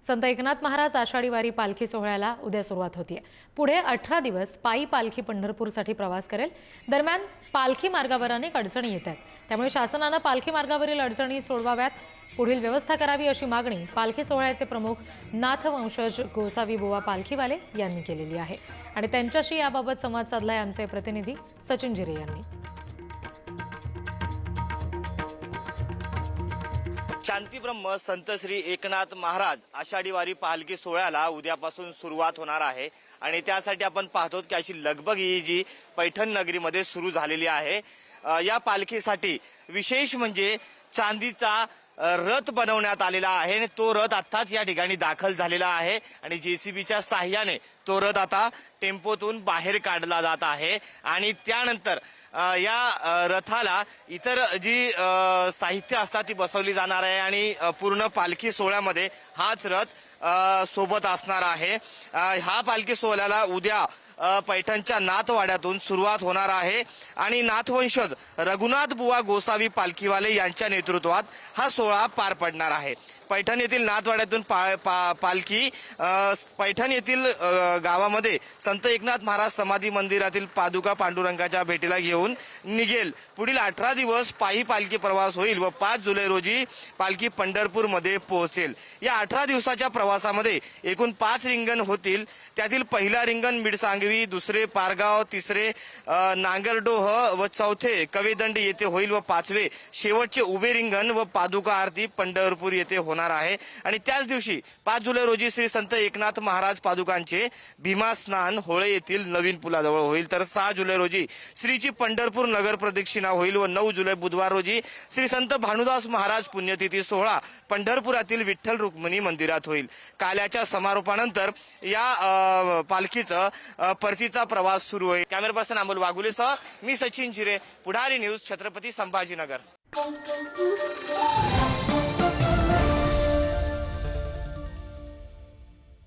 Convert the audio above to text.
संत एकनाथ महाराज आषाढी वारी पालखी सोहळ्याला उद्या सुरुवात होतीये। पुढे 18 दिवस पायी पालखी पंढरपूरसाठी प्रवास करेल। दरम्यान पालखी मार्गावर अनेक अडचणी येत आहेत, त्यामुळे शासनाने पालखी मार्गावरील अडचणी सोडवाव्यात, पुढील व्यवस्था करावी अशी मागणी पालखी सोहळ्याचे प्रमुख नाथवंशज गोसावी बुवा पालखीवाले यांनी केलेली आहे आणि त्यांच्याशी याबाबत संवाद साधलाय आमचे प्रतिनिधी सचिन जिरे यांनी। शांतीब्रह्म संत श्री एकनाथ महाराज आषाढी वारी पालखी सोहळ्याला उद्यापासून सुरुवात होणार आहे आणि त्यासाठी आपण पाहतो की अशी लगबग ही जी पैठण नगरीमध्ये सुरू झालेली आहे। या पालखीसाठी विशेष म्हणजे चांदीचा रथ बनवण्यात आलेला आहे आणि तो रथ आताच या ठिकाणी दाखल झालेला आहे आणि जेसीबीच्या साहाय्याने तो रथ आता टेम्पोतून बाहेर काढला जात आहे आणि त्यानंतर या रथाला इतर जी साहित्य असतात ती बसवली जाणार आहे आणि पूर्ण पालखी सोहळ्यामध्ये हाच रथ सोबत असणार आहे। हा पालखी सोहळ्याला उद्या पैठणच्या नाथवाड्यातून सुरुवात होणार आहे आणि नाथवंशज रघुनाथ बुवा गोसावी पालखीवाले यांच्या नेतृत्वात हा सोहळा पार पडणार आहे। पैठण येथील नाथवाड्यातून पालखी पैठण येथील गावामध्ये संत एकनाथ महाराज समाधी मंदिरातील पादुका पांडुरंगाच्या भेटीला घेऊन निघेल। पुढील 18 दिवस पायी पालखी प्रवास होईल व 5 जुलै रोजी पालखी पंढरपूरमध्ये पोहोचेल। या 18 दिवसाच्या प्रवासामध्ये एकूण 5 रिंगण होतील। त्यातील पहिला रिंगण मिडसांगवी, दुसरे पारगाव, तिसरे नांगरडोह व चौथे कवेदंडी येथे होईल व 5वे शेवटचे उभे रिंगण व पादुका आरती पंढरपूर येथे होणार आहे। आणि त्याच दिवशी 5 जुलै रोजी श्री संत एकनाथ महाराज पादुकांचे भीमा स्नान होळे येथील नवीन पुलाजवळ होईल, तर 6 जुलै रोजी श्रीची पंढरपूर नगर प्रदक्षिणा होईल व 9 जुलै बुधवार रोजी श्री संत भानुदास महाराज पुण्यतिथी सोहळा पंढरपुरातील विठ्ठल रुक्मिणी मंदिरात होईल। काल्याच्या समारोपानंतर या पालखीचा परतीचा प्रवास सुरू होईल। कॅमेरा पर्सन अमोल वाघुलेसह मी सचिन जिरे, पुढारी न्यूज, छत्रपती संभाजीनगर।